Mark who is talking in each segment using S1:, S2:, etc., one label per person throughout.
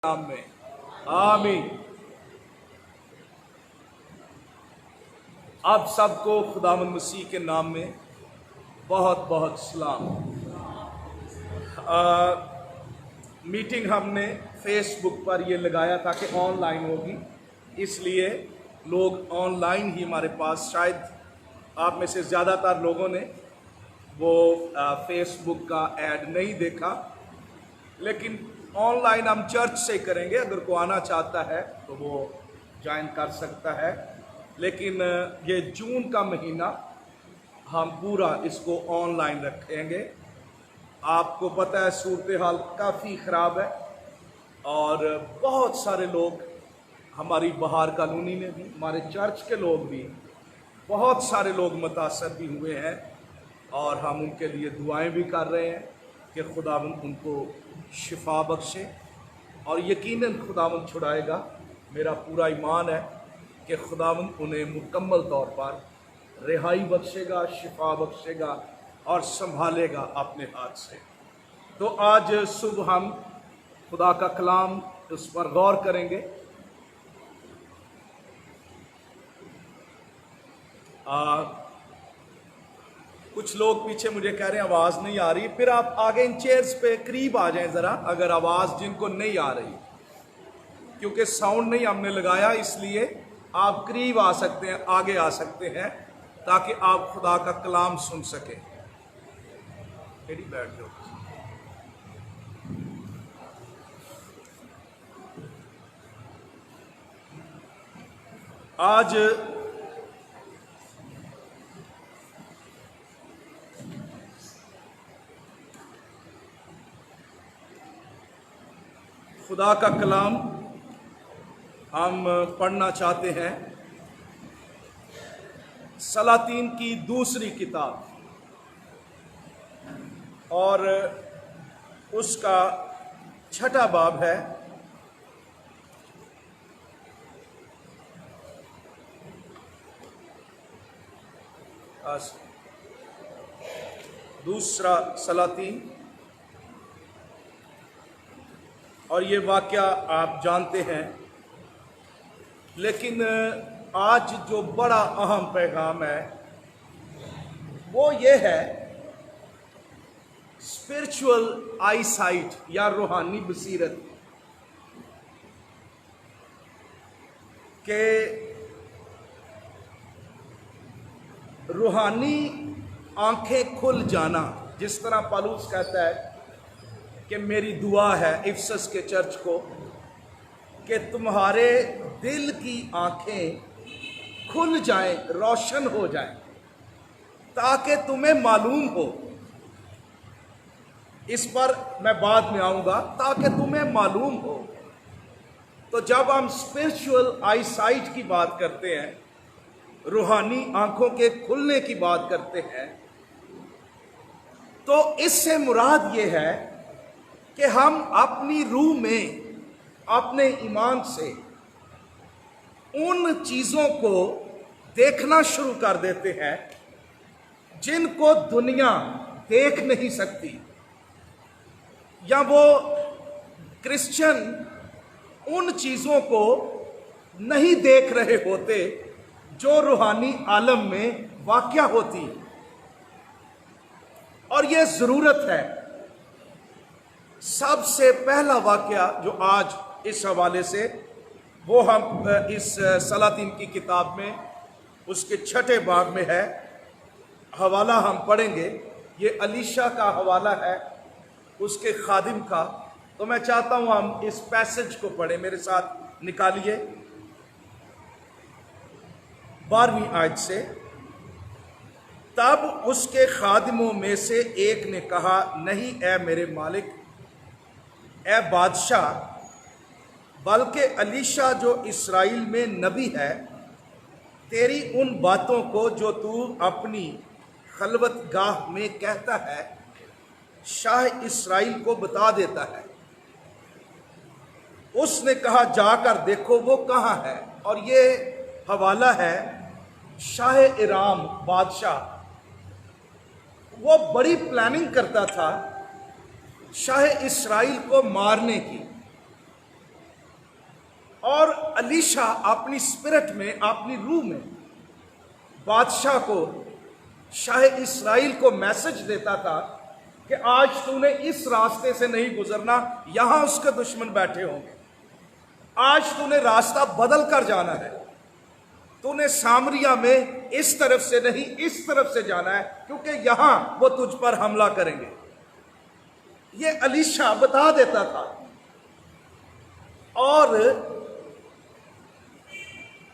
S1: नाम में आमीन। आप सबको खुदावंद मसीह के नाम में बहुत बहुत सलाम। मीटिंग हमने फेसबुक पर ये लगाया था कि ऑनलाइन होगी, इसलिए लोग ऑनलाइन ही हमारे पास, शायद आप में से ज़्यादातर लोगों ने वो फेसबुक का ऐड नहीं देखा, लेकिन ऑनलाइन हम चर्च से करेंगे। अगर कोई आना चाहता है तो वो ज्वाइन कर सकता है, लेकिन ये जून का महीना हम पूरा इसको ऑनलाइन रखेंगे। आपको पता है सूरत हाल काफ़ी ख़राब है और बहुत सारे लोग, हमारी बाहर कॉलोनी में भी, हमारे चर्च के लोग भी, बहुत सारे लोग मुतासर भी हुए हैं और हम उनके लिए दुआएं भी कर रहे हैं कि खुदावंद उनको शिफा बख्शे और यकीनन खुदावंद छुड़ाएगा। मेरा पूरा ईमान है कि खुदावंद उन्हें मुकम्मल तौर पर रिहाई बख्शेगा, शिफा बख्शेगा और संभालेगा अपने हाथ से। तो आज सुबह हम खुदा का कलाम उस पर गौर करेंगे। कुछ लोग पीछे मुझे कह रहे हैं आवाज़ नहीं आ रही, फिर आप आगे इन चेयर्स पे करीब आ जाएं ज़रा, अगर आवाज़ जिनको नहीं आ रही, क्योंकि साउंड नहीं हमने लगाया, इसलिए आप करीब आ सकते हैं, आगे आ सकते हैं, ताकि आप खुदा का कलाम सुन सकें। बैठ जाओ। आज खुदा का कलाम हम पढ़ना चाहते हैं सलातीन की दूसरी किताब और उसका 6ठा बाब है। दूसरा सलातीन, और ये वाक़या आप जानते हैं, लेकिन आज जो बड़ा अहम पैगाम है वो ये है स्पिरिचुअल आईसाइट या रूहानी बसीरत के रूहानी आंखें खुल जाना। जिस तरह पौलुस कहता है कि मेरी दुआ है इफिसस के चर्च को कि तुम्हारे दिल की आंखें खुल जाएं, रोशन हो जाएं, ताकि तुम्हें मालूम हो, इस पर मैं बाद में आऊंगा, ताकि तुम्हें मालूम हो। तो जब हम स्पिरिचुअल आईसाइट की बात करते हैं, रूहानी आंखों के खुलने की बात करते हैं, तो इससे मुराद ये है कि हम अपनी रूह में, अपने ईमान से उन चीज़ों को देखना शुरू कर देते हैं जिनको दुनिया देख नहीं सकती, या वो क्रिश्चियन उन चीज़ों को नहीं देख रहे होते जो रूहानी आलम में वाक़या होती। और ये ज़रूरत है। सबसे पहला वाक़या जो आज इस हवाले से, वो हम इस सलातीन की किताब में उसके 6ठे बाब में है। हवाला हम पढ़ेंगे, ये अलीशा का हवाला है, उसके खादिम का। तो मैं चाहता हूँ हम इस पैसेज को पढ़ें, मेरे साथ निकालिए 12वीं आयत से। तब उसके खादिमों में से एक ने कहा, नहीं ए मेरे मालिक, ए बादशाह, बल्कि अलीशा जो इस्राएल में नबी है तेरी उन बातों को जो तू अपनी खलवत गाह में कहता है शाह इस्राएल को बता देता है। उसने कहा, जाकर देखो वो कहाँ है। और ये हवाला है शाह इराम बादशाह। वो बड़ी प्लानिंग करता था शाह इस्राएल को मारने की, और अलीशा अपनी स्पिरिट में, अपनी रूह में बादशाह को, शाह इस्राइल को मैसेज देता था कि आज तूने इस रास्ते से नहीं गुजरना, यहां उसके दुश्मन बैठे होंगे। आज तूने रास्ता बदल कर जाना है, तूने सामरिया में इस तरफ से नहीं इस तरफ से जाना है, क्योंकि यहां वो तुझ पर हमला करेंगे। ये अलीशा बता देता था। और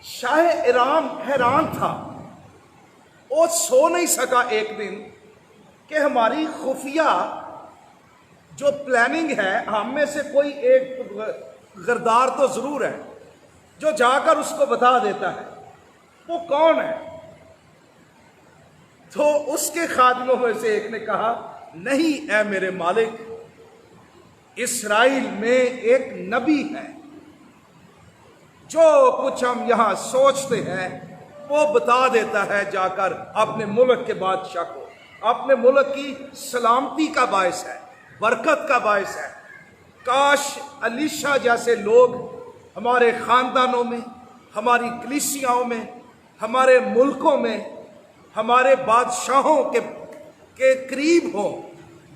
S1: शाह इराम हैरान था, वो सो नहीं सका एक दिन कि हमारी खुफिया जो प्लानिंग है, हम में से कोई एक गरदार तो जरूर है जो जाकर उसको बता देता है। वो कौन है? तो उसके खादिमों में से एक ने कहा, नहीं ऐ मेरे मालिक, इस्राइल में एक नबी है, जो कुछ हम यहां सोचते हैं वो बता देता है जाकर अपने मुल्क के बादशाह को। अपने मुल्क की सलामती का बायस है, बरकत का बायस है। काश अलीशा जैसे लोग हमारे खानदानों में, हमारी कलीसियाओं में, हमारे मुल्कों में, हमारे बादशाहों के करीब हों,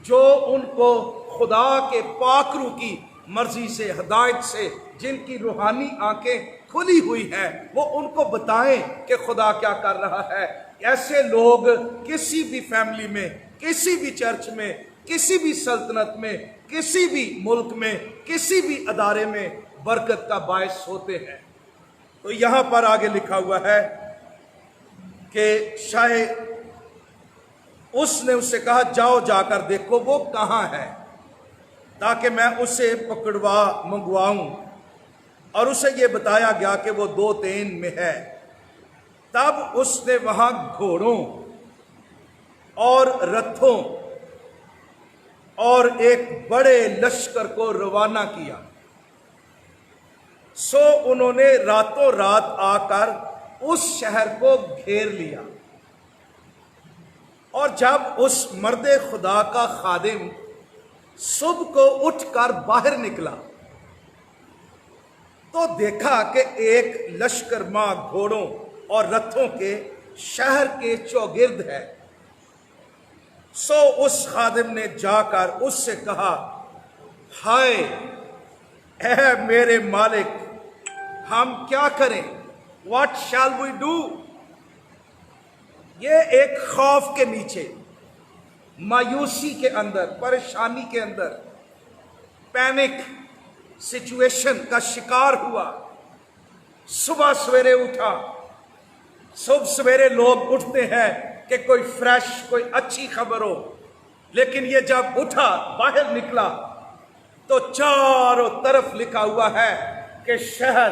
S1: जो उनको खुदा के पाकरू की मर्जी से, हिदायत से, जिनकी रूहानी आंखें खुली हुई हैं, वो उनको बताएं कि खुदा क्या कर रहा है। ऐसे लोग किसी भी फैमिली में, किसी भी चर्च में, किसी भी सल्तनत में, किसी भी मुल्क में, किसी भी अदारे में बरकत का बायस होते हैं। तो यहां पर आगे लिखा हुआ है कि शायद उसने उससे कहा, जाओ जाकर देखो वो कहां है, ताकि मैं उसे पकड़वा मंगवाऊं। और उसे ये बताया गया कि वो 2 तेन में है। तब उसने वहां घोड़ों और रथों और एक बड़े लश्कर को रवाना किया। सो उन्होंने रातों रात आकर उस शहर को घेर लिया। और जब उस मर्दे खुदा का खादिम सुबह को उठकर बाहर निकला तो देखा कि एक लश्कर मां घोड़ों और रथों के शहर के चौगिर्द है। सो उस खादिम ने जाकर उससे कहा, हाय ऐ मेरे मालिक, हम क्या करें? What shall we do? ये एक खौफ के नीचे, मायूसी के अंदर, परेशानी के अंदर, पैनिक सिचुएशन का शिकार हुआ। सुबह सवेरे उठा। सुबह सवेरे लोग उठते हैं कि कोई फ्रेश, कोई अच्छी खबर हो, लेकिन ये जब उठा, बाहर निकला, तो चारों तरफ लिखा हुआ है कि शहर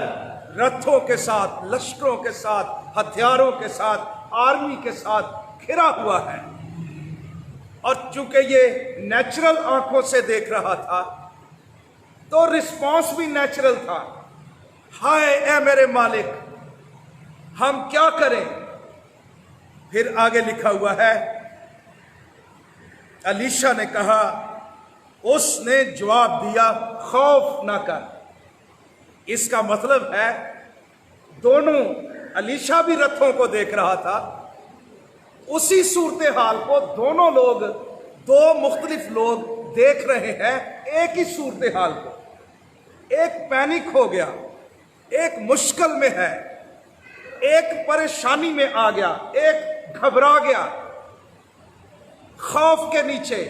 S1: रथों के साथ, लश्करों के साथ, हथियारों के साथ, आर्मी के साथ घिरा हुआ है। और चूंकि ये नेचुरल आंखों से देख रहा था, तो रिस्पॉन्स भी नेचुरल था। हाय ऐ मेरे मालिक, हम क्या करें? फिर आगे लिखा हुआ है, अलीशा ने कहा, उसने जवाब दिया, खौफ ना कर। इसका मतलब है दोनों, अलीशा भी रथों को देख रहा था, उसी सूरत हाल को दोनों लोग, 2 मुख्तलिफ लोग देख रहे हैं एक ही सूरत हाल को। एक पैनिक हो गया, एक मुश्किल में है, एक परेशानी में आ गया, एक घबरा गया खौफ के नीचे।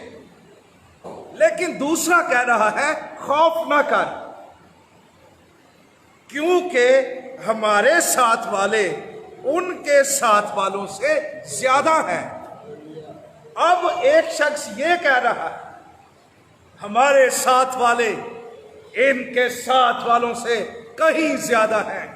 S1: लेकिन दूसरा कह रहा है, खौफ ना कर, क्योंकि हमारे साथ वाले उनके साथ वालों से ज्यादा हैं। अब एक शख्स ये कह रहा है, हमारे साथ वाले इनके साथ वालों से कहीं ज्यादा हैं।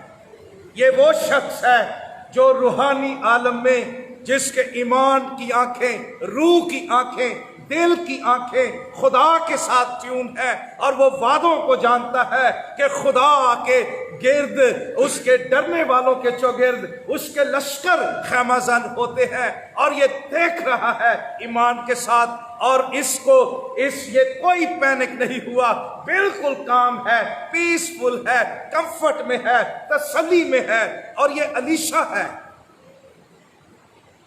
S1: ये वो शख्स है जो रूहानी आलम में, जिसके ईमान की आंखें, रूह की आंखें दिल की आंखें खुदा के साथ ट्यून है और वो वादों को जानता है कि खुदा के गिर्द, उसके डरने वालों के चौगिर्द उसके लश्कर खैमाजन होते हैं। और ये देख रहा है ईमान के साथ, और ये कोई पैनिक नहीं हुआ, बिल्कुल काम है, पीसफुल है, कंफर्ट में है, तसल्ली में है। और ये अलीशा है।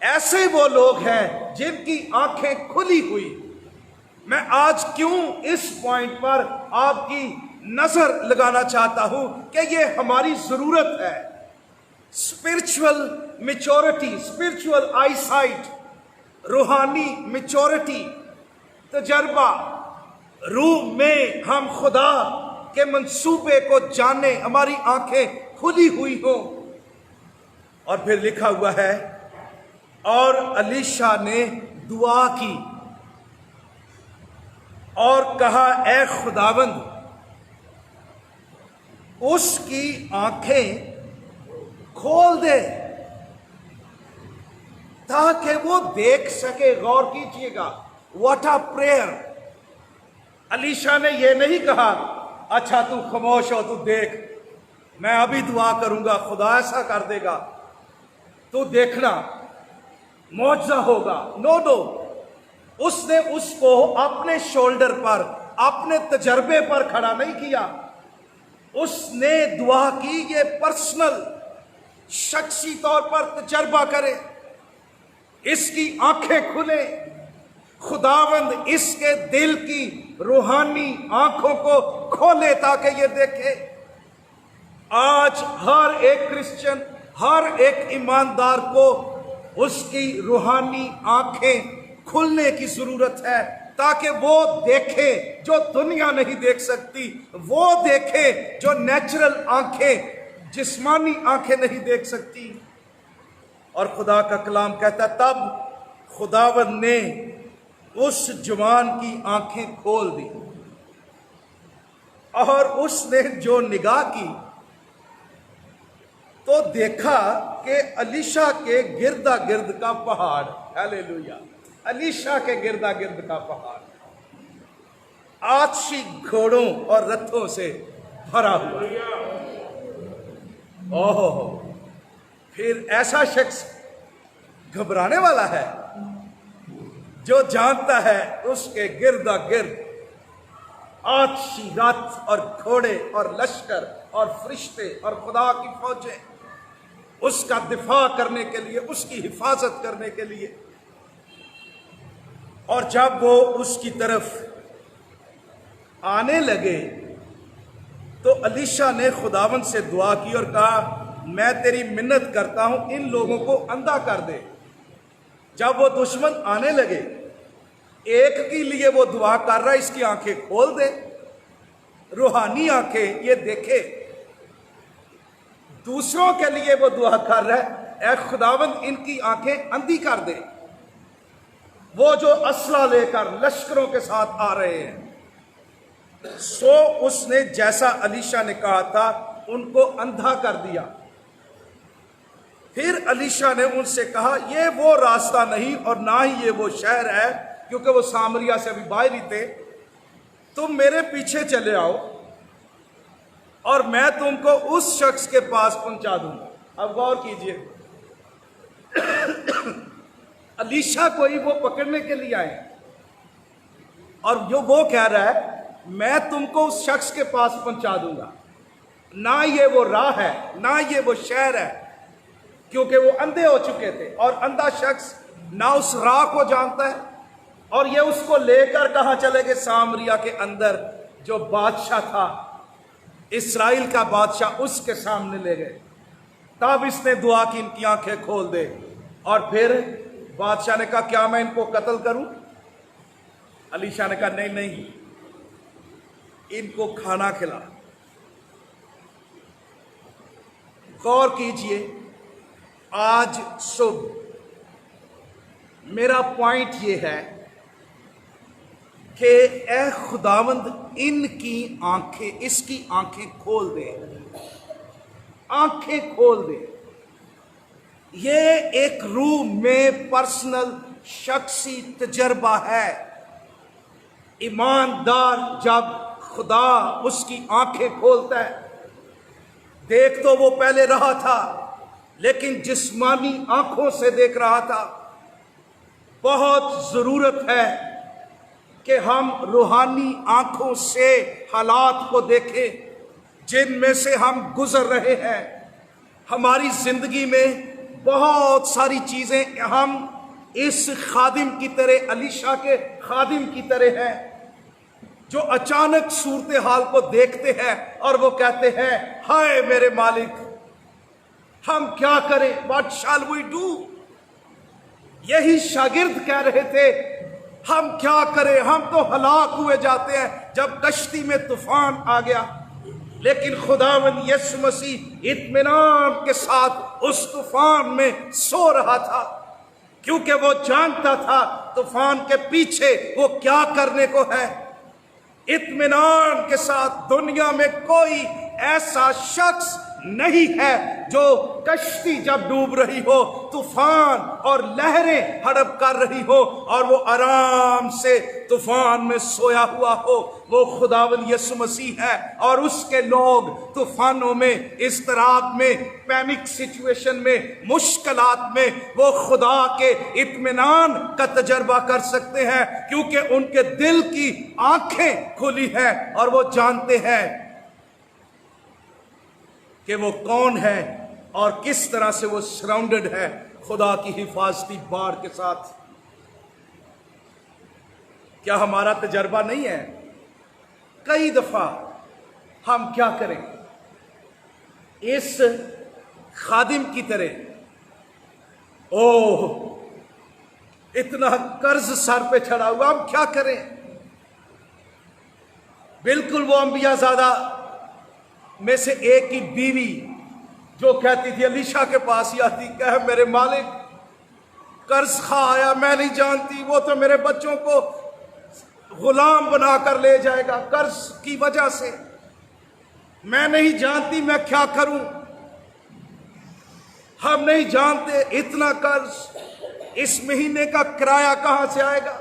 S1: ऐसे वो लोग हैं जिनकी आंखें खुली हुई। मैं आज क्यों इस पॉइंट पर आपकी नजर लगाना चाहता हूं कि ये हमारी जरूरत है। स्पिरिचुअल मैच्योरिटी, स्पिरिचुअल आईसाइट, रूहानी मैच्योरिटी, तजर्बा, रूह में हम खुदा के मंसूबे को जाने, हमारी आंखें खुली हुई हो। और फिर लिखा हुआ है, और अलीशा ने दुआ की और कहा, ए खुदावंद, उसकी आंखें खोल दे ताकि वो देख सके। गौर कीजिएगा, व्हाट अ प्रेयर। अलीशा ने ये नहीं कहा, अच्छा तू खामोश हो, तू देख, मैं अभी दुआ करूंगा, खुदा ऐसा कर देगा, तू देखना मौजज़ा होगा। नो नो, उसने उसको अपने शोल्डर पर, अपने तजर्बे पर खड़ा नहीं किया। उसने दुआ की, ये पर्सनल, शख्सी तौर पर तजर्बा करे, इसकी आंखें खुले, खुदावंद इसके दिल की रूहानी आंखों को खोले ताकि ये देखे। आज हर एक क्रिश्चियन, हर एक ईमानदार को उसकी रूहानी आंखें खुलने की जरूरत है ताकि वो देखे जो दुनिया नहीं देख सकती, वो देखे जो नेचुरल आंखें, जिस्मानी आंखें नहीं देख सकती। और खुदा का कलाम कहता, तब खुदावंद ने उस जवान की आंखें खोल दी और उसने जो निगाह की तो देखा कि अलीशा के गिरदा गिर्द का पहाड़, हालेलुया, अलीशा के गिरदा गिर्द का पहाड़ आतशी घोड़ों और रथों से भरा हुआ। ओह, फिर ऐसा शख्स घबराने वाला है जो जानता है उसके गिरदा गिर्द आतशी रथ और घोड़े और लश्कर और फरिश्ते और खुदा की फौजें उसका दिफा करने के लिए, उसकी हिफाजत करने के लिए। और जब वो उसकी तरफ आने लगे तो अलीशा ने खुदावंद से दुआ की और कहा, मैं तेरी मिन्नत करता हूं, इन लोगों को अंधा कर दे। जब वो दुश्मन आने लगे, एक के लिए वो दुआ कर रहा है, इसकी आंखें खोल दे, रूहानी आंखें ये देखे। दूसरों के लिए वो दुआ कर रहा है, ऐ खुदावंद इनकी आंखें अंधी कर दे, वो जो असला लेकर लश्करों के साथ आ रहे हैं। सो उसने जैसा अलीशा ने कहा था उनको अंधा कर दिया। फिर अलीशा ने उनसे कहा, ये वो रास्ता नहीं और ना ही ये वो शहर है, क्योंकि वो सामरिया से अभी बाहर ही थे। तुम मेरे पीछे चले आओ और मैं तुमको उस शख्स के पास पहुंचा दूंगा। अब गौर कीजिए, अलीशा को ही वो पकड़ने के लिए आए और जो वो कह रहा है, मैं तुमको उस शख्स के पास पहुंचा दूंगा। ना ये वो राह है, ना ये वो शहर है, क्योंकि वो अंधे हो चुके थे और अंधा शख्स ना उस राह को जानता है। और ये उसको लेकर कहां चले गए? सामरिया के अंदर जो बादशाह था, इस्राइल का बादशाह, उसके सामने ले गए। तब इसने दुआ की, इनकी आंखें खोल दे। और फिर बादशाह ने कहा, क्या मैं इनको कत्ल करूं? अलीशा ने कहा, नहीं नहीं, इनको खाना खिला। गौर कीजिए, आज सुबह मेरा पॉइंट ये है कि ए खुदावंद इनकी आंखें, इसकी आंखें खोल दे, आंखें खोल दे। ये एक रूह में पर्सनल शख्सी तजर्बा है ईमानदार जब खुदा उसकी आंखें खोलता है, देख तो वो पहले रहा था लेकिन जिस्मानी आंखों से देख रहा था। बहुत जरूरत है कि हम रूहानी आंखों से हालात को देखें जिनमें से हम गुजर रहे हैं। हमारी जिंदगी में बहुत सारी चीजें हम इस खादिम की तरह, अलीशा के खादिम की तरह हैं, जो अचानक सूरत हाल को देखते हैं और वो कहते हैं, हाय मेरे मालिक, हम क्या करें? What shall we do? यही शागिर्द कह रहे थे, हम क्या करें, हम तो हलाक हुए जाते हैं जब कश्ती में तूफान आ गया। लेकिन खुदावंद यीशु मसीह इत्मीनान के साथ उस तूफान में सो रहा था, क्योंकि वो जानता था तूफान के पीछे वो क्या करने को है। इत्मीनान के साथ दुनिया में कोई ऐसा शख्स नहीं है जो कश्ती जब डूब रही हो, तूफान और लहरें हड़प कर रही हो और वो आराम से तूफान में सोया हुआ हो। वो खुदावंद यीशु मसीह है और उसके लोग तूफानों में, इस्तराब में, पैनिक सिचुएशन में, मुश्किलात में वो खुदा के इत्मीनान का तजर्बा कर सकते हैं, क्योंकि उनके दिल की आंखें खुली हैं और वो जानते हैं कि वो कौन है और किस तरह से वो सराउंडेड है खुदा की हिफाजती बाड़ के साथ। क्या हमारा तजर्बा नहीं है? कई दफा हम क्या करें, इस खादिम की तरह, ओह इतना कर्ज सर पे चढ़ा हुआ, हम क्या करें? बिल्कुल वो अंबियाज़ादा में से एक की बीवी जो कहती थी, अलीशा के पास ही आती, कह मेरे मालिक कर्ज खा आया, मैं नहीं जानती, वो तो मेरे बच्चों को गुलाम बनाकर ले जाएगा कर्ज की वजह से, मैं नहीं जानती मैं क्या करूं। हम नहीं जानते इतना कर्ज, इस महीने का किराया कहां से आएगा,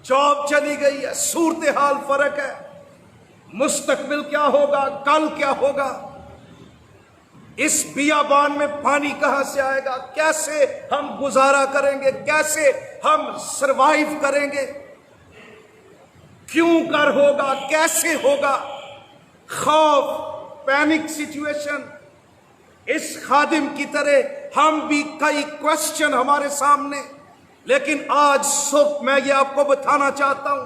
S1: जॉब चली गई है, सूरत हाल फर्क है, मुस्तकबिल क्या होगा, कल क्या होगा, इस बियाबान में पानी कहां से आएगा, कैसे हम गुजारा करेंगे, कैसे हम सरवाइव करेंगे, क्यों कर होगा, कैसे होगा। खौफ, पैनिक सिचुएशन। इस खादिम की तरह हम भी कई क्वेश्चन हमारे सामने, लेकिन आज सुबह मैं ये आपको बताना चाहता हूं,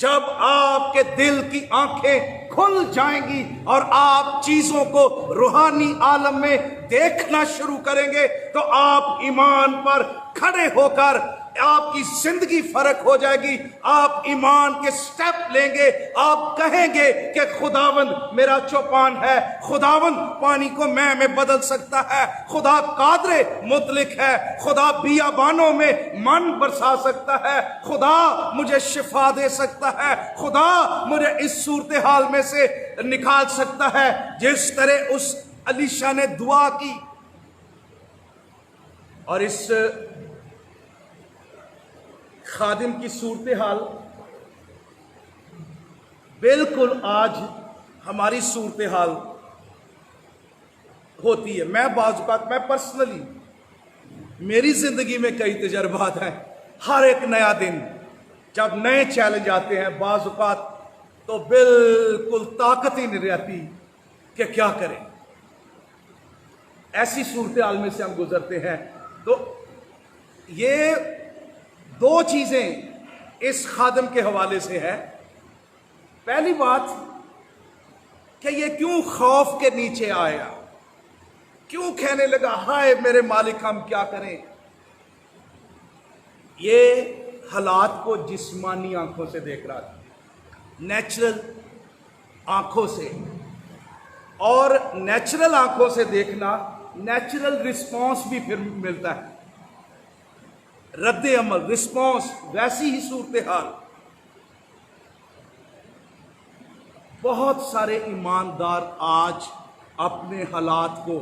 S1: जब आपके दिल की आंखें खुल जाएंगी और आप चीजों को रूहानी आलम में देखना शुरू करेंगे, तो आप ईमान पर खड़े होकर आपकी जिंदगी फर्क हो जाएगी। आप ईमान के स्टेप लेंगे, आप कहेंगे कि खुदावंद मेरा चौपान है, खुदावंद पानी को मैं में बदल सकता है, खुदा कादरे मुतलिक है, खुदा बियाबानों में मन बरसा सकता है, खुदा मुझे शिफा दे सकता है, खुदा मुझे इस सूरत हाल में से निकाल सकता है। जिस तरह उस अलीशा ने दुआ की और इस खादिम की सूरत हाल बिल्कुल आज हमारी सूरत हाल होती है। मैं बाज़ मैं पर्सनली, मेरी जिंदगी में कई तजर्बात हैं। हर एक नया दिन जब नए चैलेंज आते हैं, बाज़ तो बिल्कुल ताकत ही नहीं रहती कि क्या करें। ऐसी सूरत हाल में से हम गुजरते हैं। तो ये दो चीजें इस खादिम के हवाले से है। पहली बात कि ये क्यों खौफ के नीचे आया, क्यों कहने लगा हाय मेरे मालिक हम क्या करें। ये हालात को जिस्मानी आंखों से देख रहा था, नेचुरल आंखों से, और नेचुरल आंखों से देखना, नेचुरल रिस्पॉन्स भी फिर मिलता है, रद्द अमल, रिस्पॉन्स, वैसी ही सूरत हाल। बहुत सारे ईमानदार आज अपने हालात को,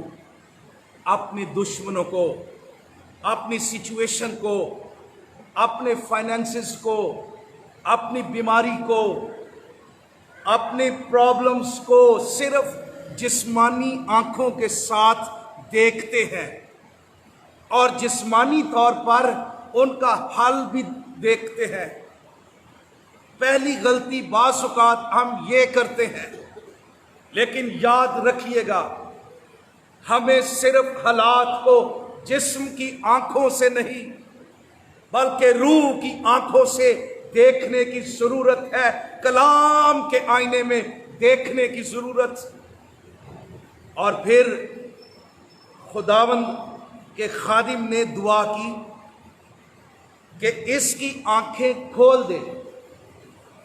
S1: अपने दुश्मनों को, अपनी सिचुएशन को, अपने फाइनेंसेस को, अपनी बीमारी को, अपनी प्रॉब्लम्स को सिर्फ जिस्मानी आंखों के साथ देखते हैं और जिस्मानी तौर पर उनका हल भी देखते हैं। पहली गलती बाज़ औक़ात हम ये करते हैं, लेकिन याद रखिएगा, हमें सिर्फ हालात को जिस्म की आंखों से नहीं बल्कि रूह की आंखों से देखने की जरूरत है, कलाम के आईने में देखने की जरूरत। और फिर खुदावंद के खादिम ने दुआ की कि इसकी आंखें खोल दे।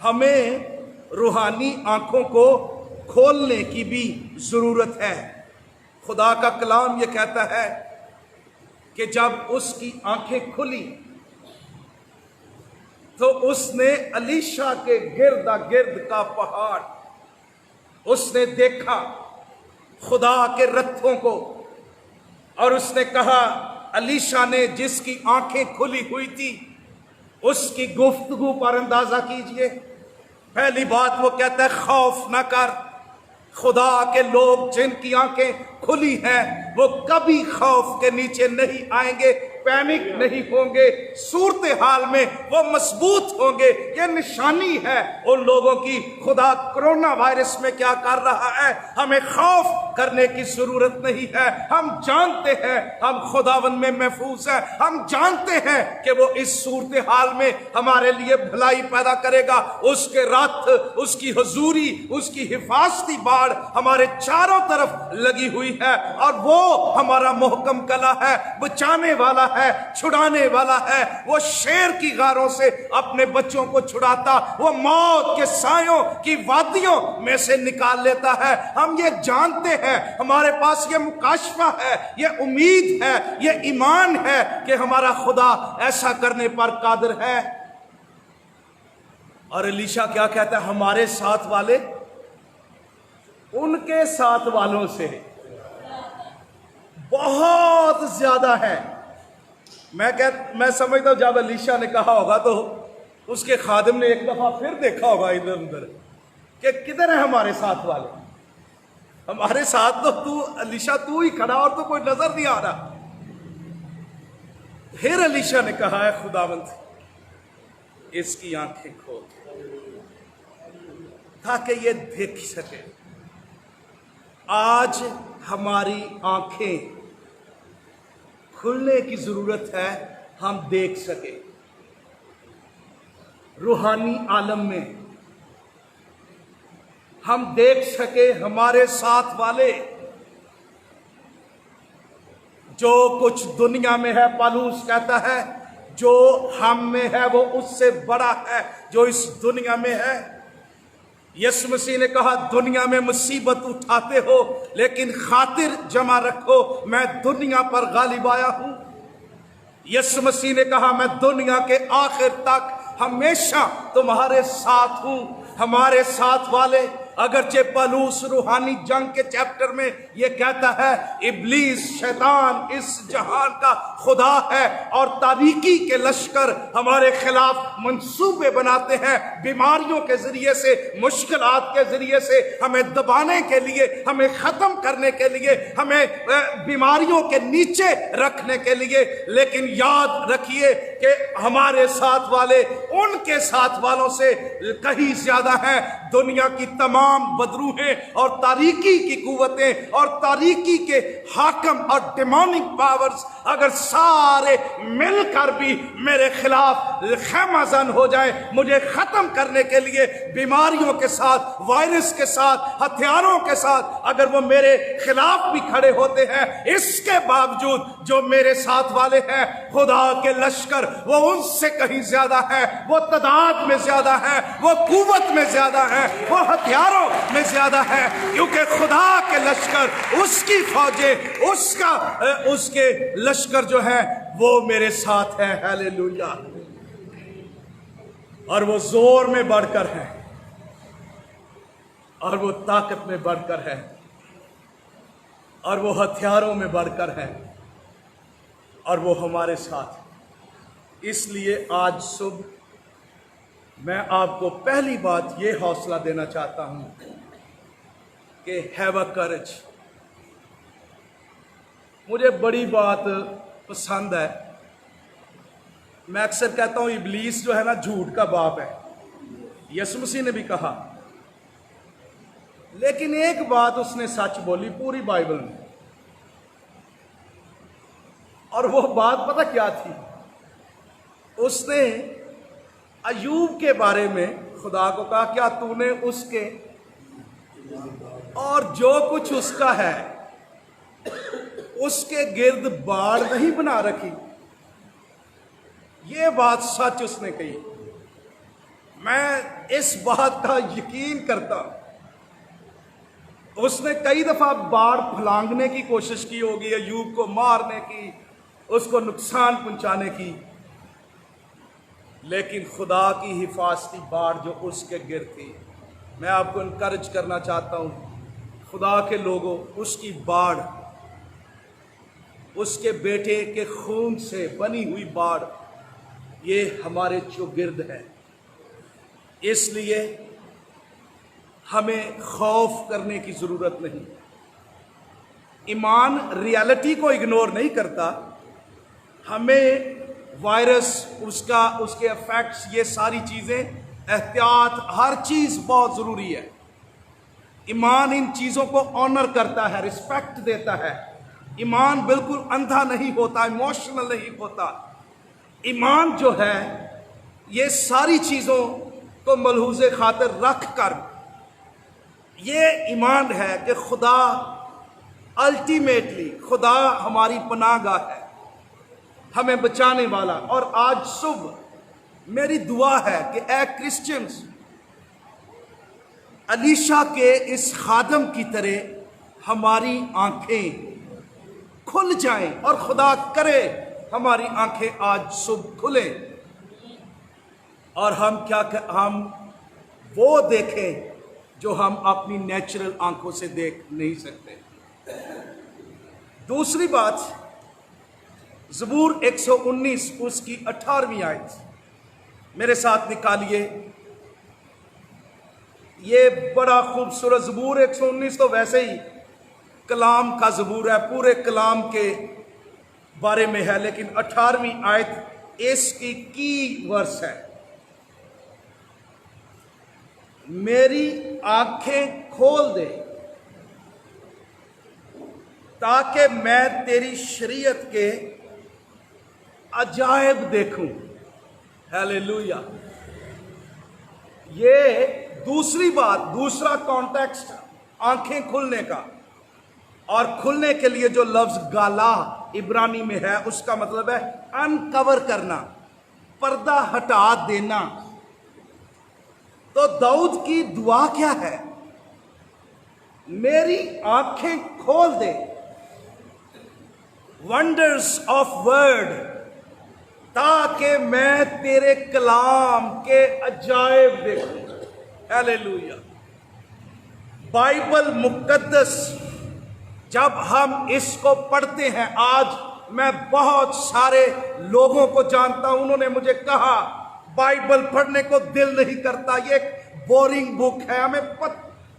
S1: हमें रूहानी आंखों को खोलने की भी जरूरत है। खुदा का कलाम यह कहता है कि जब उसकी आंखें खुली तो उसने अलीशा के गिर्दा गिर्द का पहाड़ उसने देखा, खुदा के रथों को, और उसने कहा, अलीशा ने जिसकी आंखें खुली हुई थी उसकी गुफ्तगू पर अंदाजा कीजिए। पहली बात वो कहता है, खौफ न कर। खुदा के लोग जिनकी आंखें खुली हैं वो कभी खौफ के नीचे नहीं आएंगे, पैनिक नहीं होंगे, सूरत हाल में वो मजबूत होंगे। ये निशानी है उन लोगों की। खुदा कोरोना वायरस में क्या कर रहा है, हमें खौफ करने की जरूरत नहीं है। हम जानते हैं हम खुदावन में महफूज हैं। हम जानते हैं कि वो इस सूरत हाल में हमारे लिए भलाई पैदा करेगा। उसके रथ, उसकी हुजूरी, उसकी हिफाजती बाड़ हमारे चारों तरफ लगी हुई है और वो हमारा मोहकम कला है, बचाने वाला है, छुड़ाने वाला है। वो शेर की गारों से अपने बच्चों को छुड़ाता, वो मौत के सायों की वादियों में से निकाल लेता है। हम ये जानते हैं, हमारे पास ये मुकाशफा है, ये उम्मीद है, ये ईमान है कि हमारा खुदा ऐसा करने पर कादिर है। और एलीशा क्या कहता है, हमारे साथ वाले उनके साथ वालों से बहुत ज्यादा है। मैं समझता हूं जब एलीशा ने कहा होगा तो उसके खादिम ने एक दफा फिर देखा होगा इधर उधर कि किधर है हमारे साथ वाले। हमारे साथ तो तू एलीशा तू ही खड़ा और तो कोई नजर नहीं आ रहा। फिर एलीशा ने कहा है, खुदावंद इसकी आंखें खोल ताकि ये देख सके। आज हमारी आंखें खुलने की जरूरत है, हम देख सके। रूहानी आलम में हम देख सके हमारे साथ वाले जो कुछ दुनिया में है। पौलुस कहता है जो हम में है वो उससे बड़ा है जो इस दुनिया में है। यीशु मसीह ने कहा, दुनिया में मुसीबत उठाते हो लेकिन खातिर जमा रखो, मैं दुनिया पर गालिब आया हूं। यीशु मसीह ने कहा, मैं दुनिया के आखिर तक हमेशा तुम्हारे साथ हूं। हमारे साथ वाले, अगरचे पौलुस रूहानी जंग के चैप्टर में यह कहता है, इब्लीस शैतान इस जहान का खुदा है और तारीकी के लश्कर हमारे खिलाफ मंसूबे बनाते हैं, बीमारियों के जरिए से, मुश्किलात के जरिए से हमें दबाने के लिए, हमें खत्म करने के लिए, हमें बीमारियों के नीचे रखने के लिए। लेकिन याद रखिए कि हमारे साथ वाले उनके साथ वालों से कहीं ज्यादा हैं। दुनिया की तमाम बदरूहें और तारीकी की कुव्वतें और तारीकी के हाकम और डिमोनिक पावर्स अगर सारे मिलकर भी मेरे खिलाफ खैमाजन हो जाए, मुझे खत्म करने के लिए बीमारियों के साथ, वायरस के साथ, हथियारों के साथ अगर वो मेरे खिलाफ भी खड़े होते हैं, इसके बावजूद जो मेरे साथ वाले हैं, खुदा के लश्कर, वो उनसे कहीं ज्यादा है। वो तादाद में ज्यादा है, वो कुव्वत में ज्यादा है, वो हथियारों में ज्यादा है, क्योंकि खुदा के लश्कर, उसकी फौजें, उसके लश्कर जो है वो मेरे साथ है। हालेलुया। और वो जोर में बढ़कर है और वो ताकत में बढ़कर है और वो हथियारों में बढ़कर है और वो हमारे साथ। इसलिए आज सुबह मैं आपको पहली बात ये हौसला देना चाहता हूं कि हैव अ करेज। मुझे बड़ी बात पसंद है। मैं अक्सर कहता हूं इब्लीस जो है ना, झूठ का बाप है। यीशु मसीह ने भी कहा, लेकिन एक बात उसने सच बोली पूरी बाइबल में, और वो बात पता क्या थी? उसने अयूब के बारे में खुदा को कहा, क्या तूने उसके और जो कुछ उसका है उसके गिर्द बाड़ नहीं बना रखी? ये बात सच उसने कही। मैं इस बात का यकीन करता हूं। उसने कई दफा बाढ़ फलांगने की कोशिश की होगी, अयूब को मारने की, उसको नुकसान पहुंचाने की, लेकिन खुदा की हिफाजती बाढ़ जो उसके गिर्द थी। मैं आपको इनकरेज करना चाहता हूं, खुदा के लोगों, उसकी बाढ़, उसके बेटे के खून से बनी हुई बाढ़, ये हमारे जो गिर्द है। इसलिए हमें खौफ करने की जरूरत नहीं। ईमान रियलिटी को इग्नोर नहीं करता। हमें वायरस, उसके इफेक्ट्स, ये सारी चीजें, एहतियात, हर चीज बहुत जरूरी है। ईमान इन चीजों को ऑनर करता है, रिस्पेक्ट देता है। ईमान बिल्कुल अंधा नहीं होता, इमोशनल नहीं होता। ईमान जो है, ये सारी चीजों को मलहूज़े खातिर रख कर, ये ईमान है कि खुदा अल्टीमेटली, खुदा हमारी पनाहगाह है, हमें बचाने वाला। और आज सुबह मेरी दुआ है कि ए क्रिश्चियंस, अलीशा के इस खादम की तरह हमारी आंखें खुल जाएं, और खुदा करे हमारी आंखें आज सुबह खुलें और हम वो देखें जो हम अपनी नेचुरल आंखों से देख नहीं सकते। दूसरी बात, ज़बूर 119 उसकी 18वीं आयत मेरे साथ निकालिए। ये बड़ा खूबसूरत ज़बूर 119 तो वैसे ही कलाम का ज़बूर है, पूरे कलाम के बारे में है, लेकिन 18वीं आयत इसकी की वर्स है। मेरी आंखें खोल दे ताकि मैं तेरी शरीयत के अजायब देखूं। हालेलुया। ये दूसरी बात, दूसरा कॉन्टेक्स्ट आंखें खुलने का, और खुलने के लिए जो लफ्ज गाला इब्रानी में है, उसका मतलब है अनकवर करना, पर्दा हटा देना। तो दाऊद की दुआ क्या है? मेरी आंखें खोल दे, वंडर्स ऑफ वर्ड, ताकि मैं तेरे कलाम के अजायब देखूं। हालेलुया। बाइबल मुकद्दस, जब हम इसको पढ़ते हैं, आज मैं बहुत सारे लोगों को जानता हूं, उन्होंने मुझे कहा बाइबल पढ़ने को दिल नहीं करता, ये एक बोरिंग बुक है, हमें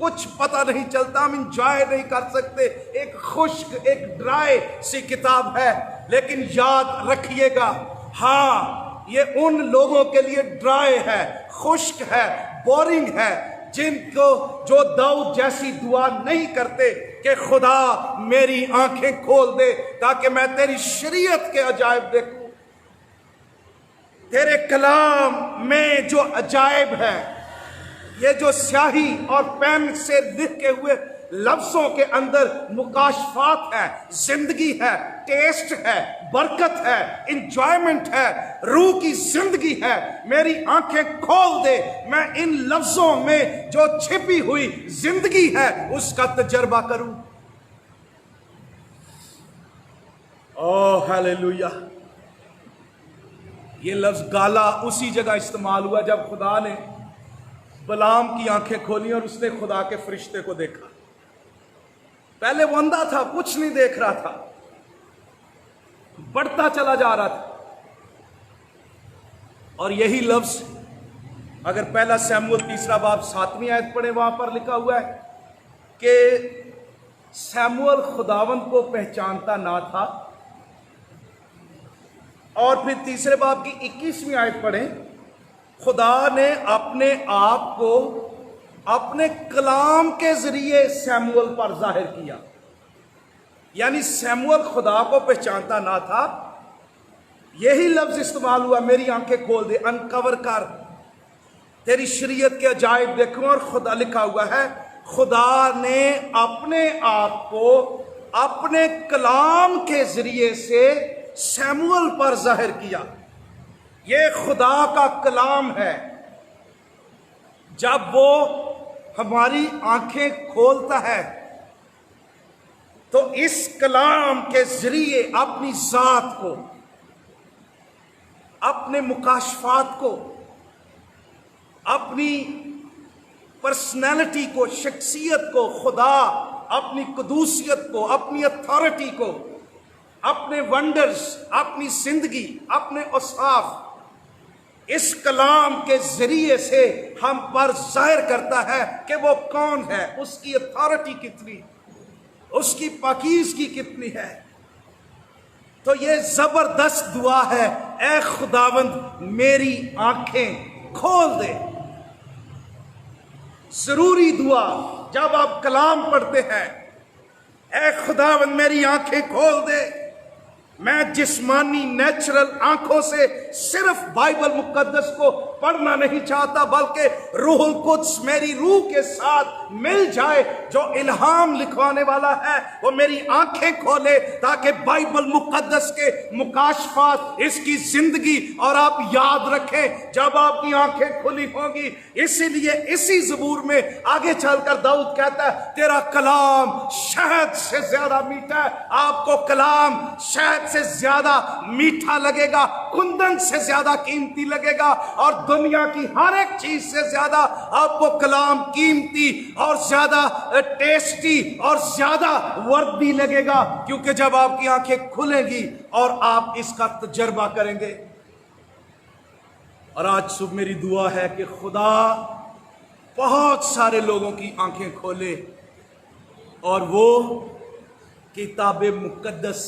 S1: कुछ पता नहीं चलता, हम इंजॉय नहीं कर सकते, एक खुश्क, एक ड्राई सी किताब है। लेकिन याद रखिएगा, हाँ, ये उन लोगों के लिए ड्राई है, खुश्क है, बोरिंग है, जिनको, जो दाऊद जैसी दुआ नहीं करते कि खुदा मेरी आंखें खोल दे ताकि मैं तेरी शरीयत के अजायब देखूं। तेरे कलाम में जो अजायब है, ये जो स्याही और पेन से लिखे हुए लफ्जों के अंदर मुकाशफात है, जिंदगी है, टेस्ट है, बरकत है, इंजॉयमेंट है, रूह की जिंदगी है। मेरी आंखें खोल दे, मैं इन लफ्जों में जो छिपी हुई जिंदगी है उसका तजर्बा करूं। Oh hallelujah. ये लफ्ज गाला उसी जगह इस्तेमाल हुआ जब खुदा ने बलाम की आंखें खोली और उसने खुदा के फरिश्ते को देखा। पहले वो अंधा था, कुछ नहीं देख रहा था, बढ़ता चला जा रहा था। और यही लफ्ज अगर पहला सैमुअल 3 बाब 7वीं आयत पढ़े, वहां पर लिखा हुआ है कि सैमुअल खुदावंद को पहचानता ना था। और फिर 3 बाब की 21वीं आयत पढ़े, खुदा ने अपने आप को अपने कलाम के जरिए सैमुअल पर जाहिर किया। यानी सैमुअल खुदा को पहचानता ना था। यही लफ्ज इस्तेमाल हुआ, मेरी आंखें खोल दे, अनकवर कर, तेरी शरीयत के अजायब देखूं। और खुदा लिखा हुआ है, खुदा ने अपने आप को अपने कलाम के जरिए से सैमुअल पर जाहिर किया। यह खुदा का कलाम है। जब वो हमारी आंखें खोलता है तो इस कलाम के जरिए अपनी जात को, अपने मुकाशफात को, अपनी पर्सनैलिटी को, शख्सियत को, खुदा अपनी कदूसियत को, अपनी अथॉरिटी को, अपने वंडर्स, अपनी जिंदगी, अपने औसाफ इस कलाम के जरिए से हम पर जाहिर करता है कि वो कौन है, उसकी अथॉरिटी कितनी, उसकी पाकीज़गी कितनी है। तो ये जबरदस्त दुआ है, ऐ खुदावंद मेरी आंखें खोल दे। जरूरी दुआ जब आप कलाम पढ़ते हैं, ऐ खुदावंद मेरी आंखें खोल दे। मैं जिस्मानी नेचुरल आंखों से सिर्फ बाइबल मुकद्दस को पढ़ना नहीं चाहता, बल्कि रूहुल कुद्स मेरी रूह के साथ मिल जाए। जो इल्हाम लिखवाने वाला है वो मेरी आंखें खोले ताकि बाइबल मुकद्दस के मुकाशफात, इसकी जिंदगी और आप याद रखें जब आपकी आंखें खुली होंगी। इसीलिए इसी ज़बूर में आगे चलकर दाऊद कहता है, तेरा कलाम शहद से ज्यादा मीठा है। आपको कलाम शहद से ज्यादा मीठा लगेगा, कुंदन से ज्यादा कीमती लगेगा, और दुनिया की हर एक चीज से ज्यादा आपको कलाम कीमती और ज्यादा टेस्टी और ज्यादा वर्दी लगेगा, क्योंकि जब आपकी आंखें खुलेंगी और आप इसका तजर्बा करेंगे। और आज सुबह मेरी दुआ है कि खुदा बहुत सारे लोगों की आंखें खोले और वो किताब मुकद्दस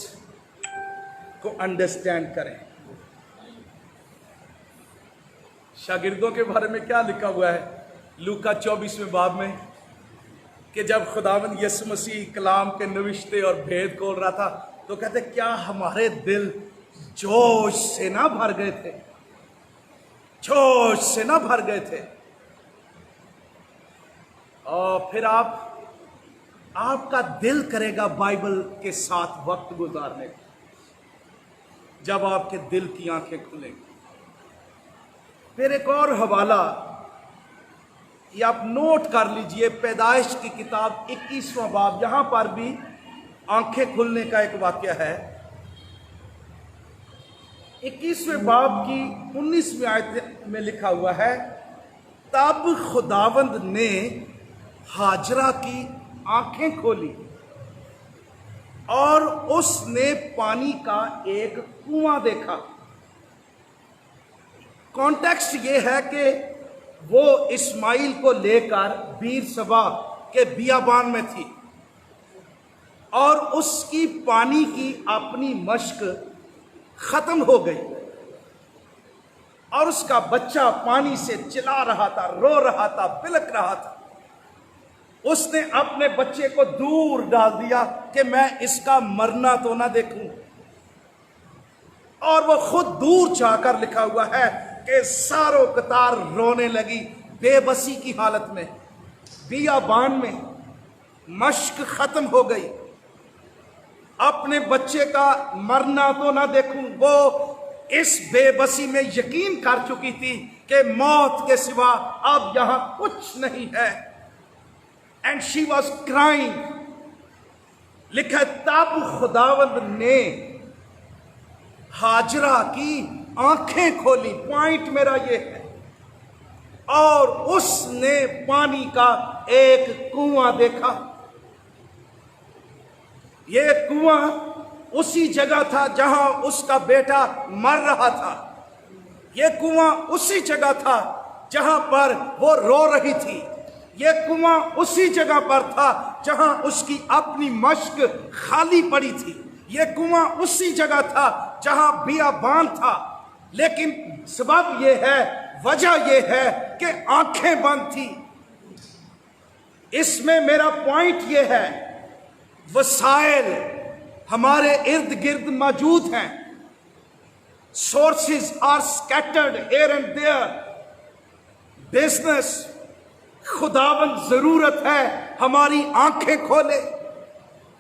S1: को अंडरस्टैंड करें। शागिर्दों के बारे में क्या लिखा हुआ है लूका 24वें बाब में, कि जब खुदावंद यीशु मसीह कलाम के नविश्ते और भेद खोल रहा था तो कहते, क्या हमारे दिल जोश से ना भर गए थे, जोश से ना भर गए थे। और फिर आपका दिल करेगा बाइबल के साथ वक्त गुजारने का, जब आपके दिल की आंखें खुलेंगी। फिर एक और हवाला ये आप नोट कर लीजिए, पैदाइश की किताब 21वां बाब, यहां पर भी आंखें खुलने का एक वाक्य है। 21वें बाब की 19वीं आयत में लिखा हुआ है, तब खुदावंद ने हाजरा की आंखें खोली और उसने पानी का एक कुआं देखा। कॉन्टेक्स्ट ये है कि वो इस्माइल को लेकर बीर सबा के बियाबान में थी और उसकी पानी की अपनी मश्क खत्म हो गई और उसका बच्चा पानी से चिल्ला रहा था, रो रहा था, बिलक रहा था। उसने अपने बच्चे को दूर डाल दिया कि मैं इसका मरना तो ना देखूं, और वो खुद दूर जाकर, लिखा हुआ है कि सारों कतार रोने लगी बेबसी की हालत में, बियाबान में, मश्क खत्म हो गई। अपने बच्चे का मरना तो ना देखूं, वो इस बेबसी में यकीन कर चुकी थी कि मौत के सिवा अब यहां कुछ नहीं है। And she was crying. लिखा, तब खुदावंद ने हाजरा की आंखें खोली, पॉइंट मेरा ये है, और उसने पानी का एक कुआं देखा। यह कुआं उसी जगह था जहां उसका बेटा मर रहा था। यह कुआं उसी जगह था जहां पर वो रो रही थी। ये कुआं उसी जगह पर था जहां उसकी अपनी मश्क खाली पड़ी थी। ये कुआं उसी जगह था जहां बियाबान था। लेकिन सबब ये है, वजह ये है कि आंखें बंद थी। इसमें मेरा पॉइंट ये है, वसाइल हमारे इर्द गिर्द मौजूद हैं। Sources are scattered here and there. Business, खुदावंद जरूरत है हमारी आंखें खोले।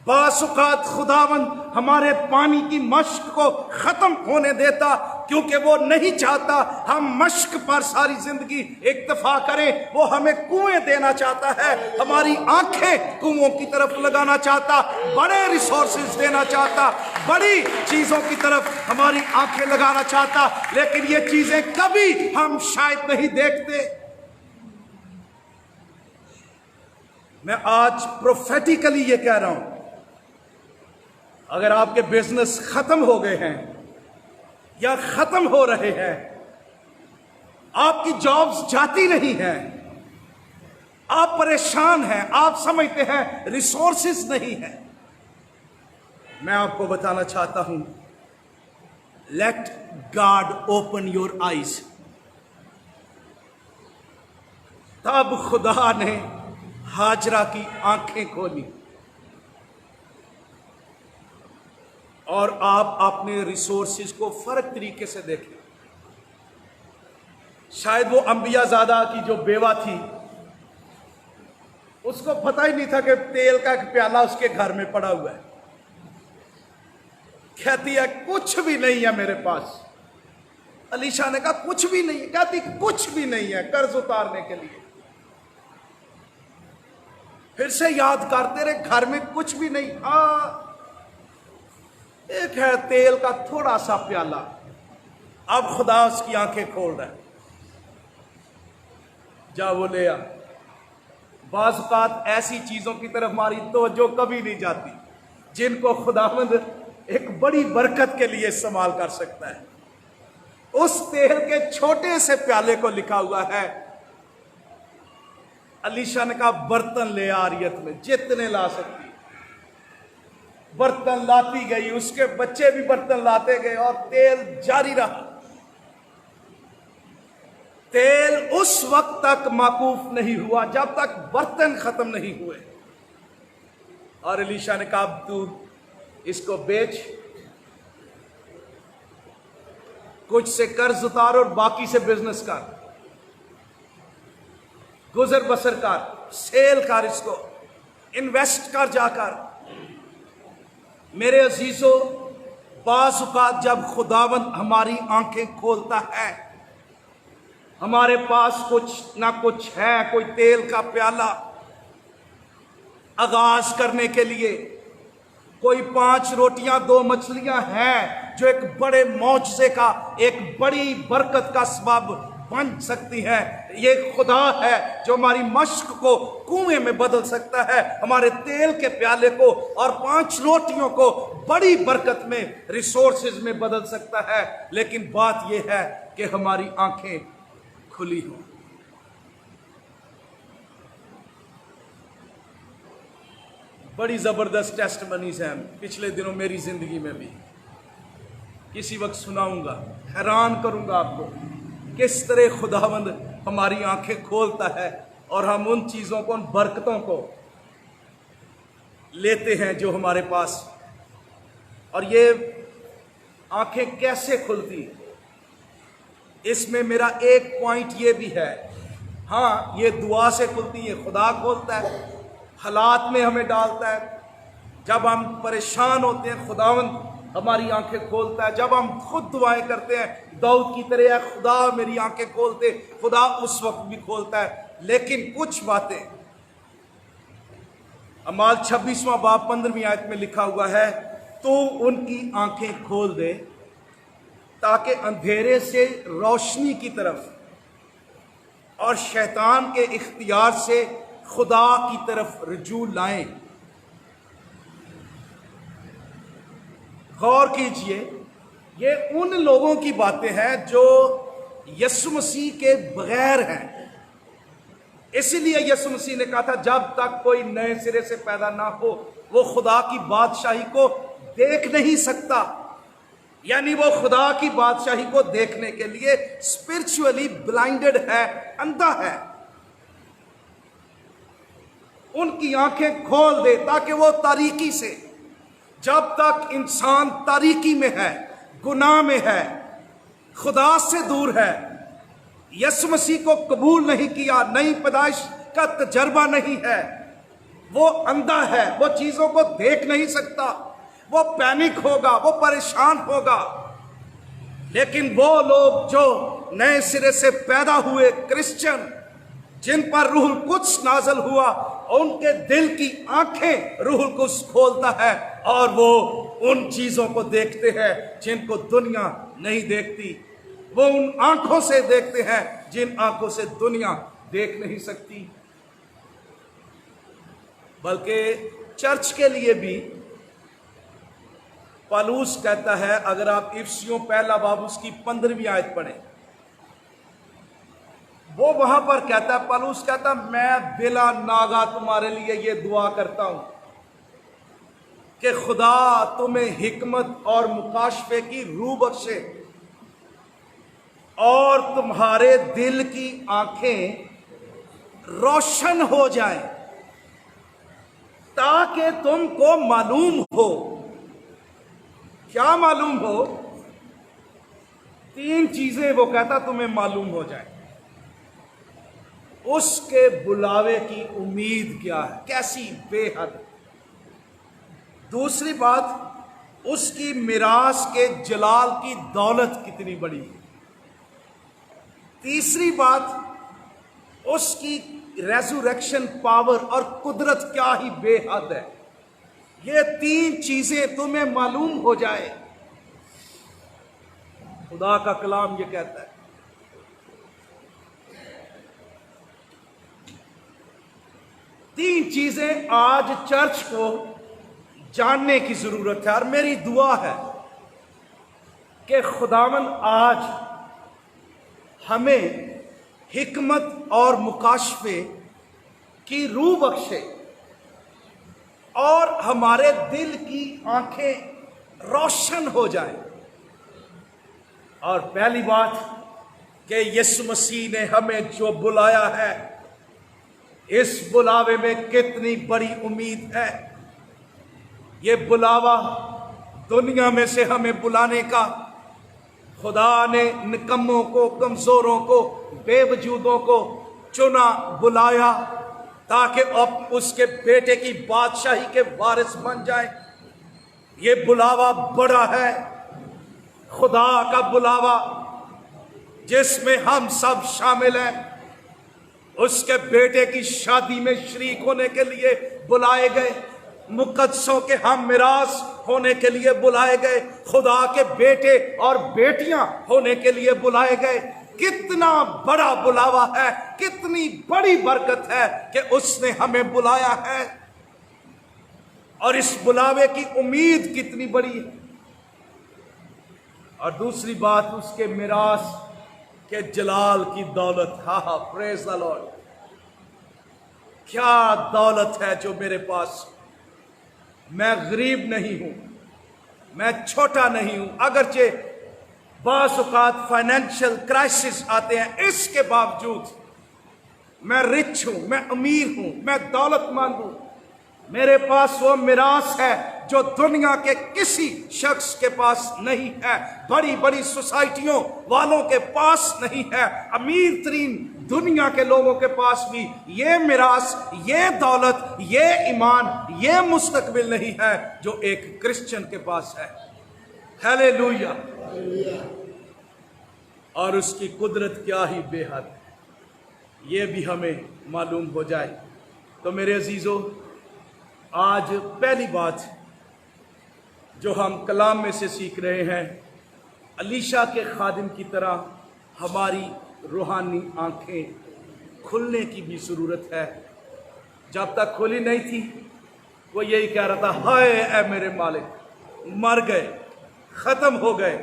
S1: बासुकात खुदावंद हमारे पानी की मश्क को खत्म होने देता, क्योंकि वो नहीं चाहता हम मश्क पर सारी जिंदगी इक्तफा करें। वो हमें कुएं देना चाहता है, हमारी आंखें कुओं की तरफ लगाना चाहता, बड़े रिसोर्सेज देना चाहता, बड़ी चीजों की तरफ हमारी आंखें लगाना चाहता। लेकिन ये चीजें कभी हम शायद नहीं देखते। मैं आज प्रोफेटिकली ये कह रहा हूं, अगर आपके बिजनेस खत्म हो गए हैं या खत्म हो रहे हैं, आपकी जॉब्स जाती नहीं हैं, आप परेशान हैं, आप समझते हैं रिसोर्सेज नहीं है, मैं आपको बताना चाहता हूं, let God open your eyes. तब खुदा ने हाजरा की आंखें खोली और आप अपने रिसोर्सेज को फर्क तरीके से देखें। शायद वो अंबियाजादा की जो बेवा थी, उसको पता ही नहीं था कि तेल का एक प्याला उसके घर में पड़ा हुआ है। कहती है कुछ भी नहीं है मेरे पास। अलीशा ने कहा कुछ भी नहीं है। कहती कुछ भी नहीं है कर्ज उतारने के लिए। फिर से याद करते रहे, घर में कुछ भी नहीं। एक है तेल का थोड़ा सा प्याला। अब खुदा उसकी आंखें खोल रहा है, जा वो ले आ। बाज़-औक़ात ऐसी चीजों की तरफ हमारी तवज्जो कभी नहीं जाती जिनको खुदावंद एक बड़ी बरकत के लिए इस्तेमाल कर सकता है। उस तेल के छोटे से प्याले को लिखा हुआ है, अलीशा ने कहा बर्तन ले आ रियत में, जितने ला सकती। बर्तन लाती गई, उसके बच्चे भी बर्तन लाते गए और तेल जारी रहा। तेल उस वक्त तक माकूफ नहीं हुआ जब तक बर्तन खत्म नहीं हुए। और अलीशा ने कहा तू इसको बेच, कुछ से कर्ज उतार और बाकी से बिजनेस कर, गुजर बसर कर, सेल कर, इसको इन्वेस्ट कर जाकर। मेरे अजीजों, बाज़ औक़ात जब खुदावंद हमारी आंखें खोलता है, हमारे पास कुछ ना कुछ है, कोई तेल का प्याला आगाज करने के लिए, कोई 5 रोटियां 2 मछलियां हैं जो एक बड़े मौजज़े का, एक बड़ी बरकत का सबब बन सकती है। ये खुदा है जो हमारी मश्क को कुएं में बदल सकता है, हमारे तेल के प्याले को और 5 रोटियों को बड़ी बरकत में, रिसोर्सेज में बदल सकता है। लेकिन बात यह है कि हमारी आंखें खुली हों। बड़ी जबरदस्त टेस्टमनीज हैं पिछले दिनों मेरी जिंदगी में भी, किसी वक्त सुनाऊंगा, हैरान करूंगा आपको किस तरह खुदावंद हमारी आंखें खोलता है और हम उन चीजों को, उन बरकतों को लेते हैं जो हमारे पास। और ये आंखें कैसे खुलती, इसमें मेरा एक पॉइंट ये भी है। हाँ, ये दुआ से खुलती है, खुदा खोलता है, हालात में हमें डालता है। जब हम परेशान होते हैं खुदावंद हमारी आंखें खोलता है। जब हम खुद दुआएं करते हैं दाऊद की तरह, खुदा मेरी आंखें खोलते, खुदा उस वक्त भी खोलता है। लेकिन कुछ बातें, अमाल 26वां बाब 15वीं आयत में लिखा हुआ है, तो उनकी आंखें खोल दे ताकि अंधेरे से रोशनी की तरफ और शैतान के इख्तियार से खुदा की तरफ रुजू लाएं। गौर कीजिए, ये उन लोगों की बातें हैं जो यीशु मसीह के बगैर हैं। इसीलिए यीशु मसीह ने कहा था जब तक कोई नए सिरे से पैदा ना हो वो खुदा की बादशाही को देख नहीं सकता। यानी वो खुदा की बादशाही को देखने के लिए स्पिरिचुअली ब्लाइंडेड है, अंधा है। उनकी आंखें खोल दे ताकि वो तारीकी से, जब तक इंसान तारीकी में है, गुनाह में है, खुदा से दूर है, यीशु मसीह को कबूल नहीं किया, नई पैदाइश का तजर्बा नहीं है, वो अंधा है, वो चीजों को देख नहीं सकता, वो पैनिक होगा, वो परेशान होगा। लेकिन वो लोग जो नए सिरे से पैदा हुए क्रिश्चियन, जिन पर रूहुल कुद्स नाज़िल हुआ, उनके दिल की आंखें रूहुल कुद्स खोलता है और वो उन चीजों को देखते हैं जिनको दुनिया नहीं देखती। वो उन आंखों से देखते हैं जिन आंखों से दुनिया देख नहीं सकती। बल्कि चर्च के लिए भी पौलुस कहता है, अगर आप इफिसियों पहला बाब उसकी 15वीं आयत पढ़ें, वो वहां पर कहता है, पौलुस कहता है, मैं बिला नागा तुम्हारे लिए ये दुआ करता हूं कि खुदा तुम्हें हिकमत और मुकाशफे की रूह बख्शे और तुम्हारे दिल की आंखें रोशन हो जाएं ताकि तुमको मालूम हो। क्या मालूम हो? 3 चीजें वो कहता तुम्हें मालूम हो जाए। उसके बुलावे की उम्मीद क्या है, कैसी बेहद। दूसरी बात, उसकी मिरास के जलाल की दौलत कितनी बड़ी है। तीसरी बात, उसकी रेजरेक्शन पावर और कुदरत क्या ही बेहद है। ये 3 चीजें तुम्हें मालूम हो जाए। खुदा का कलाम ये कहता है। तीन चीजें आज चर्च को जानने की जरूरत है और मेरी दुआ है कि खुदावन आज हमें हिकमत और मुकाशफे की रूह बख्शे और हमारे दिल की आंखें रोशन हो जाएं। और पहली बात कि यीशु मसीह ने हमें जो बुलाया है, इस बुलावे में कितनी बड़ी उम्मीद है। ये बुलावा दुनिया में से हमें बुलाने का, खुदा ने निकम्मों को, कमजोरों को, बेवजूदों को चुना, बुलाया ताकि अब उसके बेटे की बादशाही के वारिस बन जाए। ये बुलावा बड़ा है, खुदा का बुलावा जिसमें हम सब शामिल हैं। उसके बेटे की शादी में शरीक होने के लिए बुलाए गए, मुकद्दसों के हम मिरास होने के लिए बुलाए गए, खुदा के बेटे और बेटियां होने के लिए बुलाए गए। कितना बड़ा बुलावा है, कितनी बड़ी बरकत है कि उसने हमें बुलाया है और इस बुलावे की उम्मीद कितनी बड़ी है। और दूसरी बात, उसके मिरास के जलाल की दौलत। हा, प्रेज द लॉर्ड। क्या दौलत है जो मेरे पास। मैं गरीब नहीं हूं, मैं छोटा नहीं हूं, अगरचे बाज़ औक़ात फाइनेंशियल क्राइसिस आते हैं, इसके बावजूद मैं रिच हूं, मैं अमीर हूं, मैं दौलतमंद हूं। मेरे पास वो मिरास है जो दुनिया के किसी शख्स के पास नहीं है, बड़ी बड़ी सोसाइटियों वालों के पास नहीं है, अमीर तरीन दुनिया के लोगों के पास भी ये मिरास, ये दौलत, ये ईमान, ये मुस्तकबिल नहीं है जो एक क्रिश्चियन के पास है। हालेलुया। और उसकी कुदरत क्या ही बेहद है, ये भी हमें मालूम हो जाए। तो मेरे अजीजों, आज पहली बात जो हम कलाम में से सीख रहे हैं, अलीशा के खादिम की तरह हमारी रूहानी आंखें खुलने की भी ज़रूरत है। जब तक खुली नहीं थी वो यही कह रहा था, हाय ऐ मेरे मालिक, मर गए, ख़त्म हो गए,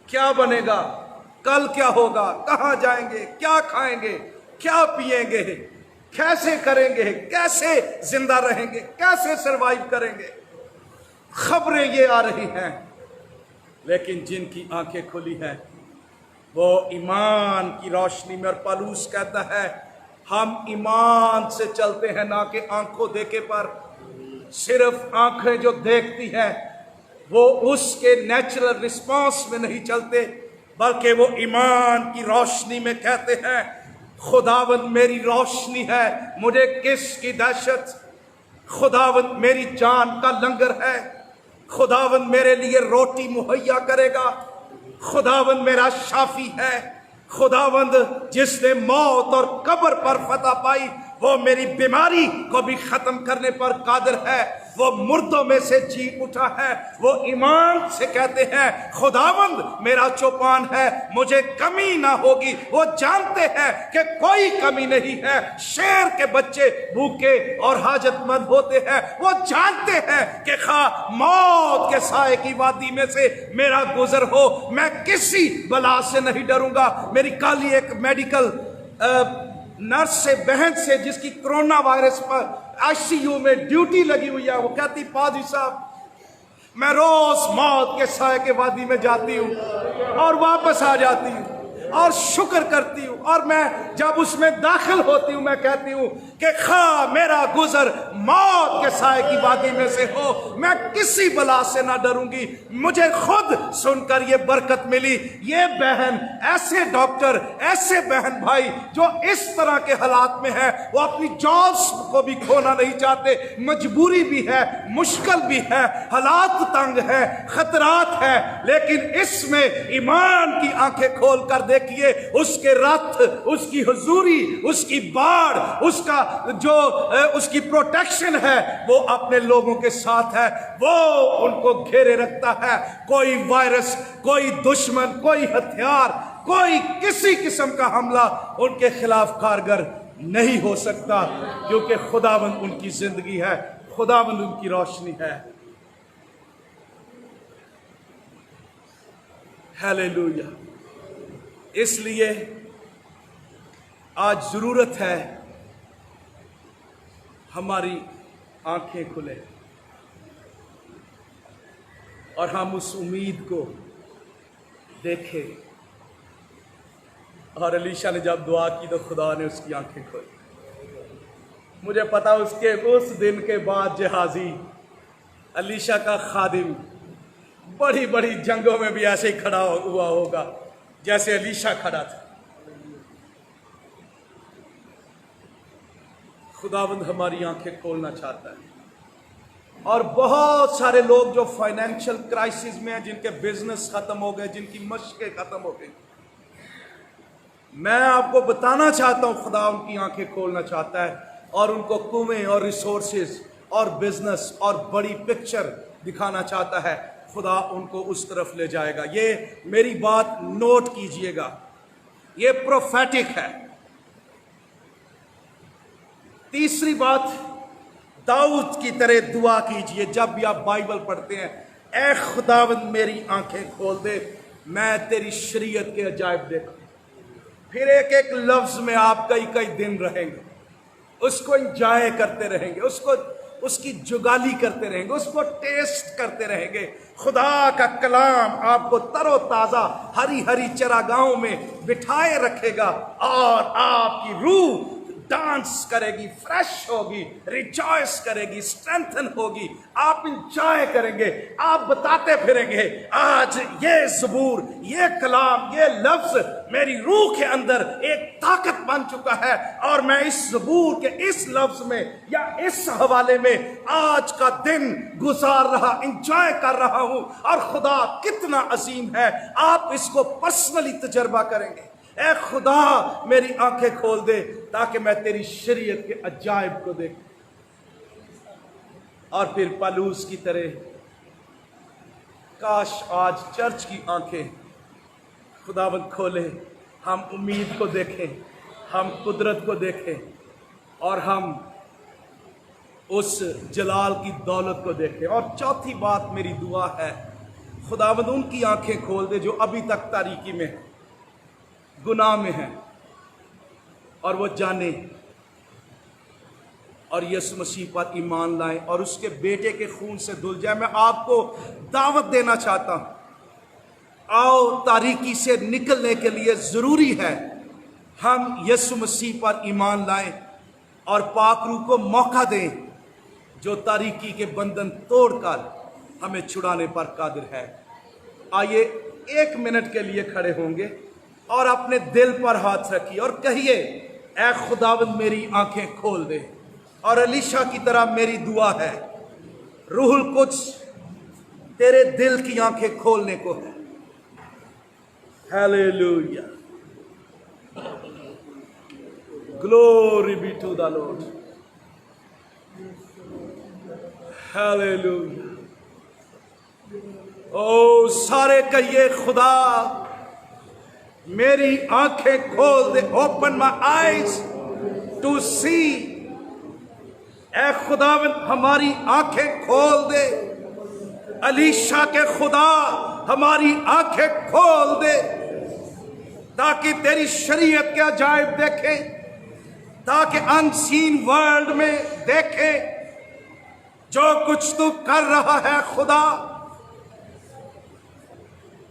S1: क्या बनेगा, कल क्या होगा, कहाँ जाएंगे, क्या खाएंगे, क्या पिएंगे, कैसे करेंगे, कैसे जिंदा रहेंगे, कैसे सरवाइव करेंगे। खबरें ये आ रही हैं, लेकिन जिनकी आंखें खुली हैं वो ईमान की रोशनी में, और पौलुस कहता है हम ईमान से चलते हैं, ना कि आंखों देखे पर। सिर्फ आंखें जो देखती है वो उसके नेचुरल रिस्पांस में नहीं चलते, बल्कि वो ईमान की रोशनी में कहते हैं खुदावंद मेरी रोशनी है, मुझे किसकी दहशत। खुदावंद मेरी जान का लंगर है, खुदावंद मेरे लिए रोटी मुहैया करेगा, खुदावंद मेरा शाफी है, खुदावंद जिसने मौत और कब्र पर फतह पाई वो मेरी बीमारी को भी खत्म करने पर कादिर है, वो मुर्दों में से जी उठा है। वो ईमान से कहते हैं खुदावंद मेरा चौपान है, मुझे कमी ना होगी। वो जानते हैं कि कोई कमी नहीं है। शेर के बच्चे भूखे और हाजतमंद होते हैं, वो जानते हैं कि खा मौत के साए की वादी में से मेरा गुजर हो, मैं किसी बला से नहीं डरूंगा। मेरी कल ही एक मेडिकल नर्स से बहन से, जिसकी कोरोना वायरस पर आईसीयू में ड्यूटी लगी हुई है, वो कहती पादरी साहब मैं रोज मौत के साए के वादी में जाती हूँ और वापस आ जाती हूँ और शुक्र करती हूँ, और मैं जब उसमें दाखिल होती हूँ मैं कहती हूँ कि खा मेरा गुजर मौत के साए की वादी में से हो, मैं किसी बला से ना डरूंगी। मुझे खुद सुनकर ये बरकत मिली। ये बहन, ऐसे डॉक्टर, ऐसे बहन भाई जो इस तरह के हालात में है, वो अपनी जॉब्स को भी खोना नहीं चाहते। मजबूरी भी है, मुश्किल भी है, हालात तंग है, खतरात है, लेकिन इसमें ईमान की आंखें खोल कर देखिए उसके रथ, उसकी हुजूरी, उसकी बाढ़, उसका जो उसकी प्रोटेक्शन है वो अपने लोगों के साथ है। वो उनको घेरे रखता है। कोई वायरस, कोई दुश्मन, कोई हथियार, कोई किसी किस्म का हमला उनके खिलाफ कारगर नहीं हो सकता, क्योंकि खुदावंद उनकी जिंदगी है, खुदावंद उनकी रोशनी है। हालेलुया। इसलिए आज जरूरत है हमारी आंखें खुले और हम उस उम्मीद को देखें। और अलीशा ने जब दुआ की तो खुदा ने उसकी आंखें खोली। मुझे पता उसके उस दिन के बाद जहाजी अलीशा का खादिम बड़ी बड़ी जंगों में भी ऐसे ही खड़ा हुआ होगा जैसे अलीशा खड़ा था। खुदावंद हमारी आंखें खोलना चाहता है। और बहुत सारे लोग जो फाइनेंशियल क्राइसिस में हैं, जिनके बिजनेस खत्म हो गए, जिनकी मशकें खत्म हो गई, मैं आपको बताना चाहता हूं खुदा उनकी आंखें खोलना चाहता है और उनको कुएं और रिसोर्सेज और बिजनेस और बड़ी पिक्चर दिखाना चाहता है। खुदा उनको उस तरफ ले जाएगा। ये मेरी बात नोट कीजिएगा, ये प्रोफेटिक है। तीसरी बात, दाऊद की तरह दुआ कीजिए जब भी आप बाइबल पढ़ते हैं। ऐ खुदावंद मेरी आंखें खोल दे, मैं तेरी शरीयत के अजायब देखूं। फिर एक एक लफ्ज में आप कई कई दिन रहेंगे, उसको एंजॉय करते रहेंगे, उसको उसकी जुगाली करते रहेंगे, उसको टेस्ट करते रहेंगे। खुदा का कलाम आपको तरोताजा हरी हरी चरागाहों में बिठाए रखेगा और आपकी रूह डांस करेगी, फ्रेश होगी, रिजॉइस करेगी, स्ट्रेंथन होगी। आप इंजॉय करेंगे, आप बताते फिरेंगे आज ये ज़बूर, ये कलाम, ये लफ्ज मेरी रूह के अंदर एक ताकत बन चुका है और मैं इस ज़बूर के इस लफ्ज में या इस हवाले में आज का दिन गुजार रहा, इंजॉय कर रहा हूं। और खुदा कितना अजीम है, आप इसको पर्सनली तजर्बा करेंगे। ऐ खुदा मेरी आंखें खोल दे ताकि मैं तेरी शरीयत के अजायब को देखूं। और फिर पौलुस की तरह काश आज चर्च की आंखें खुदावंद खोले, हम उम्मीद को देखें, हम कुदरत को देखें और हम उस जलाल की दौलत को देखें। और चौथी बात मेरी दुआ है, खुदावंद उनकी आंखें खोल दे जो अभी तक तारीकी में, गुनाह में हैं और वो जाने और यीशु मसीह पर ईमान लाएं और उसके बेटे के खून से धुल जाए। मैं आपको दावत देना चाहता हूं, आओ तारीकी से निकलने के लिए जरूरी है हम यीशु मसीह पर ईमान लाएं और पाक रूह को मौका दें जो तारीकी के बंधन तोड़कर हमें छुड़ाने पर कादिर है। आइए 1 मिनट के लिए खड़े होंगे और अपने दिल पर हाथ रखिए और कहिए, ऐ खुदावंद मेरी आंखें खोल दे। और अलीशा की तरह मेरी दुआ है, रूहुल कुछ तेरे दिल की आंखें खोलने को है। Hallelujah, glory be to the Lord, hallelujah. ओ सारे कहिए, खुदा मेरी आंखें खोल दे, open my eyes to see. ऐ खुदावंद हमारी आंखें खोल दे, अलीशा के खुदा हमारी आंखें खोल दे, ताकि तेरी शरीयत के अजायब देखें, ताकि अनसीन वर्ल्ड में देखें जो कुछ तू कर रहा है खुदा।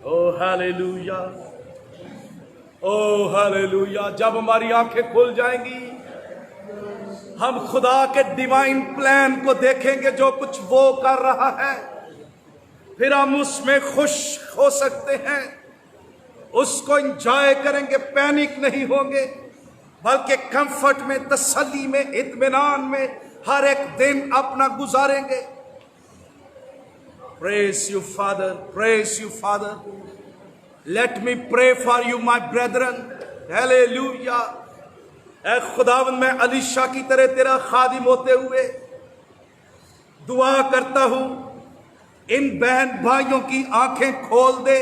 S1: ओ हालेलुया, ओ हालेलुया। जब हमारी आंखें खुल जाएंगी हम खुदा के डिवाइन प्लान को देखेंगे जो कुछ वो कर रहा है, फिर हम उसमें खुश हो सकते हैं, उसको एंजॉय करेंगे, पैनिक नहीं होंगे, बल्कि कंफर्ट में, तसल्ली में, इत्मीनान में हर एक दिन अपना गुजारेंगे। Praise you father, praise you father. Let me pray for you my brethren, hallelujah. ऐ खुदावंद मैं अलीशा की तरह तेरा खादिम होते हुए दुआ करता हूं, इन बहन भाइयों की आंखें खोल दे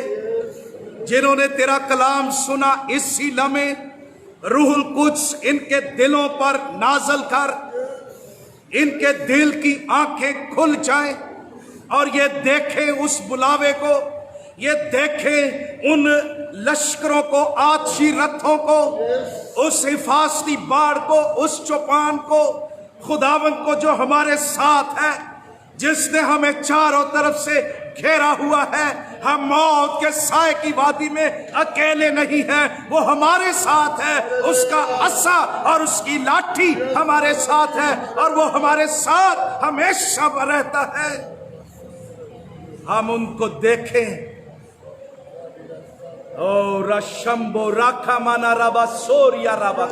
S1: जिन्होंने तेरा कलाम सुना। इसी लम्हे रूहुल कुद्स इनके दिलों पर नाज़ल कर, इनके दिल की आंखें खुल जाएं और ये देखें उस बुलावे को, ये देखें उन लश्करों को, आतशी रथों को, उस हिफाजती बाढ़ को, उस चौपान को, खुदावंद को जो हमारे साथ है, जिसने हमें चारों तरफ से घेरा हुआ है। हम मौत के साए की वादी में अकेले नहीं हैं, वो हमारे साथ है। उसका अस्सा और उसकी लाठी हमारे साथ है और वो हमारे साथ हमेशा रहता है। हम उनको देखें। ओ रशंबो राखा माना रबा सोरिया रबा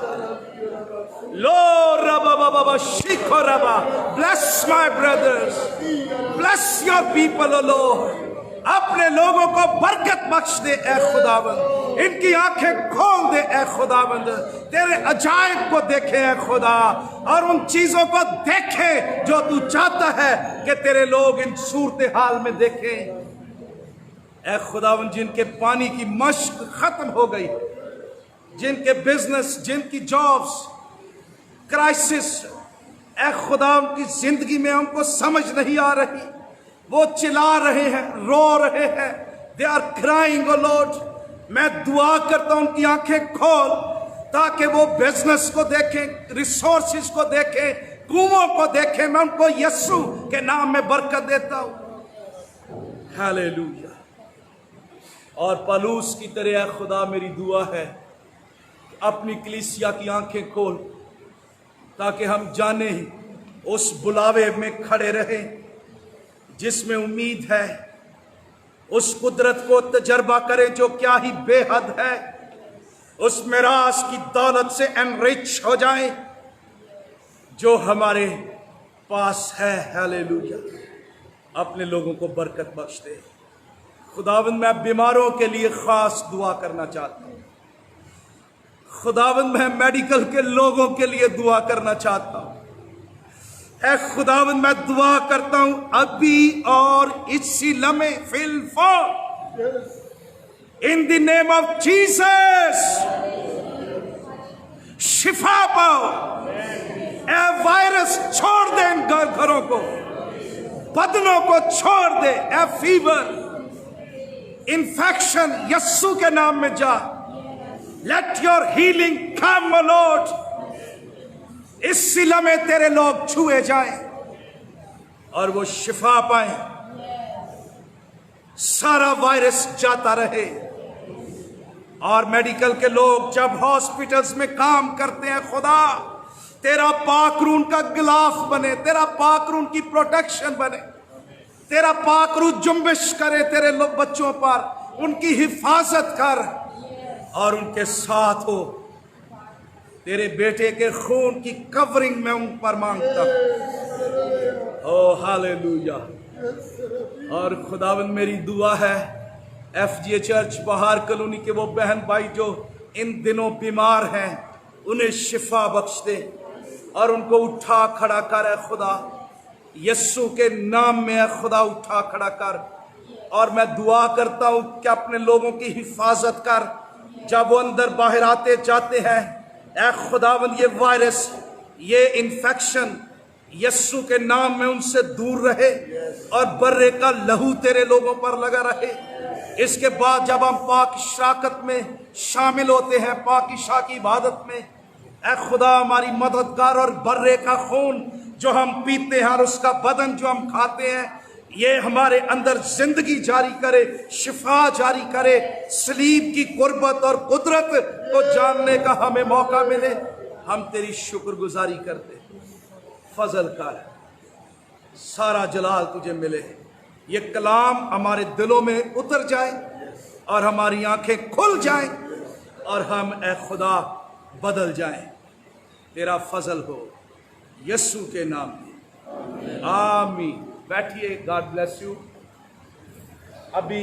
S1: लो रबा बाबा शिखो रबा। Bless my brothers, bless your people O Lord. अपने लोगों को बरकत बख्श दे ए खुदावंद, इनकी आंखें खोल दे ए खुदावंद, तेरे अजायब को देखे ए खुदा और उन चीजों को देखे जो तू चाहता है कि तेरे लोग इन सूरत हाल में देखें। ए खुदावंद जिनके पानी की मश्क खत्म हो गई, जिनके बिजनेस, जिनकी जॉब्स क्राइसिस, ए खुदावंद की जिंदगी में हमको समझ नहीं आ रही, वो चिल्ला रहे हैं, रो रहे हैं, they are crying O Lord. मैं दुआ करता हूं उनकी आंखें खोल ताकि वो बिजनेस को देखें, रिसोर्सेज को देखें, कुओं को देखें। मैं उनको यीशु के नाम में बरकत देता हूं, हालेलुया। और पलूस की तरह खुदा मेरी दुआ है, अपनी कलीसिया की आंखें खोल ताकि हम जाने उस बुलावे में खड़े रहें जिसमें उम्मीद है, उस कुदरत को तजर्बा करें जो क्या ही बेहद है, उस मिरास की दौलत से एनरिच हो जाएं जो हमारे पास है। हालेलुया। अपने लोगों को बरकत बख्श दे खुदावंद। मैं बीमारों के लिए खास दुआ करना चाहता हूं खुदावंद। मैं मेडिकल के लोगों के लिए दुआ करना चाहता हूं। ऐ खुदावंद मैं दुआ करता हूं अभी और इसी लम्हे, fill for in the name of Jesus शिफा पाओ। ए वायरस छोड़ दे इन घरों को, बदनों को छोड़ दे। ए फीवर, इन्फेक्शन यस्सु के नाम में जा। Let your healing come Lord. इस लम्हे तेरे लोग छुए जाएं और वो शिफा पाए, सारा वायरस जाता रहे। और मेडिकल के लोग जब हॉस्पिटल्स में काम करते हैं, खुदा तेरा पाकरून का गिलाफ बने, तेरा पाकरून की प्रोटेक्शन बने, तेरा पाकरू जुम्बिश करे तेरे लोग बच्चों पर, उनकी हिफाजत कर और उनके साथ हो। तेरे बेटे के खून की कवरिंग में उन पर मांगता हूं। ओ हालेलुया। और खुदावंद मेरी दुआ है FGA चर्च बाहर कॉलोनी के वो बहन भाई जो इन दिनों बीमार हैं, उन्हें शिफा बख्श दे और उनको उठा खड़ा कर। खुदा यस्सु के नाम में है खुदा, उठा खड़ा कर। और मैं दुआ करता हूं कि अपने लोगों की हिफाजत कर, जब वो अंदर बाहर आते जाते हैं। ऐ खुदावंद ये वायरस, ये इन्फेक्शन यस्सु के नाम में उनसे दूर रहे और बर्रे का लहू तेरे लोगों पर लगा रहे। इसके बाद जब हम पाक इशराकत में शामिल होते हैं, पाक इशा की इबादत में, ऐ खुदा हमारी मददगार, और बर्रे का खून जो हम पीते हैं और उसका बदन जो हम खाते हैं, ये हमारे अंदर जिंदगी जारी करे, शिफा जारी करे, सलीब की कुर्बत और कुदरत को जानने का हमें मौका मिले। हम तेरी शुक्रगुजारी करते, फजल कर, सारा जलाल तुझे मिले। ये कलाम हमारे दिलों में उतर जाए और हमारी आंखें खुल जाएं और हम ए खुदा बदल जाएं। तेरा फजल हो यस्सु के नाम में, आमीन। बैठिए, गॉड ब्लेस यू। अभी